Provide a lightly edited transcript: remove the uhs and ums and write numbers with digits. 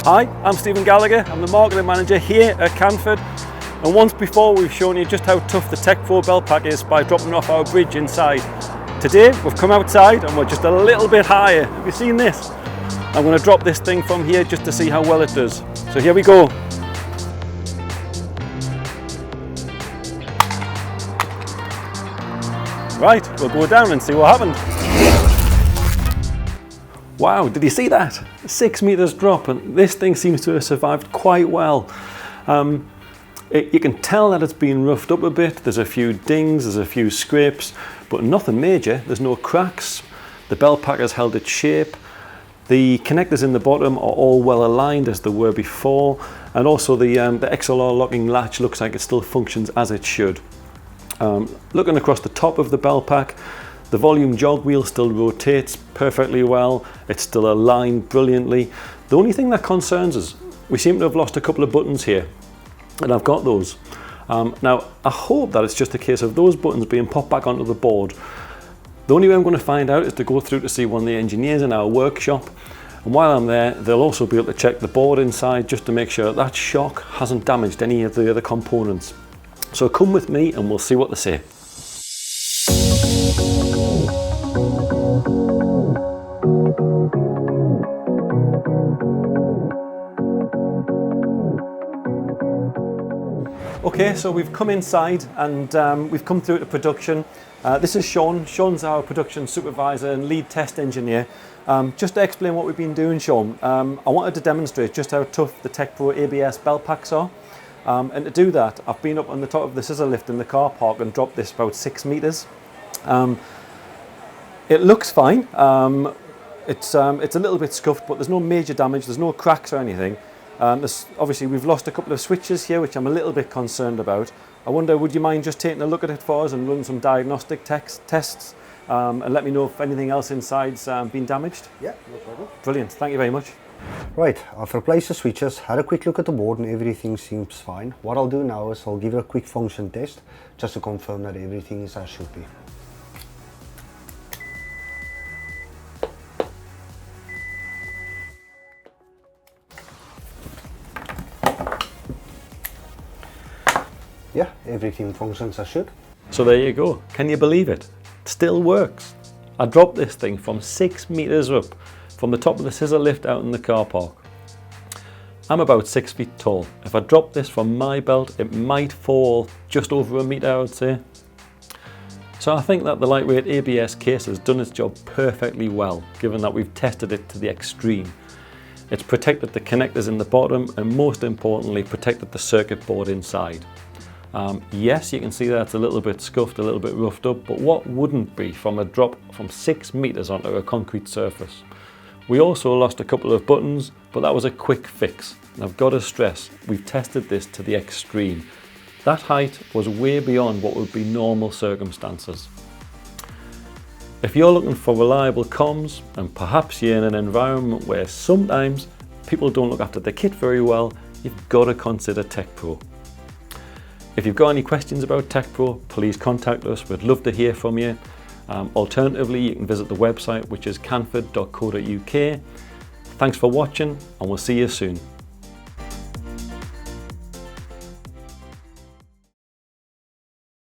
Hi, I'm Stephen Gallagher. I'm the marketing manager here at Canford. And once before we've shown you just how tough the Tecpro Beltpack is by dropping off our bridge inside. Today we've come outside and we're just a little bit higher. Have you seen this? I'm going to drop this thing from here just to see how well it does. So here we go. Right, we'll go down and see what happened. Wow, did you see that? 6 meters drop, and this thing seems to have survived quite well. You can tell that it's been roughed up a bit. There's a few dings, there's a few scrapes, but nothing major. There's no cracks. The Beltpack has held its shape. The connectors in the bottom are all well aligned as they were before, and also the XLR locking latch looks like it still functions as it should. Looking across the top of the Beltpack, the volume jog wheel still rotates perfectly well. It's still aligned brilliantly. The only thing that concerns us, we seem to have lost a couple of buttons here, and I've got those. Now, I hope that it's just a case of those buttons being popped back onto the board. The only way I'm going to find out is to go through to see one of the engineers in our workshop. And while I'm there, they'll also be able to check the board inside just to make sure that shock hasn't damaged any of the other components. So come with me and we'll see what they say. Okay, so we've come inside and we've come through to production. This is Sean. Sean's our production supervisor and lead test engineer. Just to explain what we've been doing, Sean, I wanted to demonstrate just how tough the Tecpro ABS Beltpacks are. And to do that, I've been up on the top of the scissor lift in the car park and dropped this about 6 meters. It looks fine. It's a little bit scuffed, but there's no major damage. There's no cracks or anything. Obviously, we've lost a couple of switches here, which I'm a little bit concerned about. I wonder, would you mind just taking a look at it for us and run some diagnostic tests and let me know if anything else inside's been damaged? Yeah, no problem. Brilliant, thank you very much. Right, I've replaced the switches, had a quick look at the board and everything seems fine. What I'll do now is I'll give it a quick function test just to confirm that everything is as should be. Yeah, everything functions as should. So there you go. Can you believe it? It still works. I dropped this thing from 6 meters up from the top of the scissor lift out in the car park. I'm about 6 feet tall. If I drop this from my belt, it might fall just over a meter, I would say. So I think that the lightweight ABS case has done its job perfectly well, given that we've tested it to the extreme. It's protected the connectors in the bottom and most importantly protected the circuit board inside. Yes, you can see that it's a little bit scuffed, a little bit roughed up, but what wouldn't be from a drop from 6 meters onto a concrete surface? We also lost a couple of buttons, but that was a quick fix. And I've got to stress, we've tested this to the extreme. That height was way beyond what would be normal circumstances. If you're looking for reliable comms, and perhaps you're in an environment where sometimes people don't look after their kit very well, you've got to consider Tecpro. If you've got any questions about Tecpro, please contact us. We'd love to hear from you. Alternatively, you can visit the website, which is canford.co.uk. Thanks for watching, and we'll see you soon.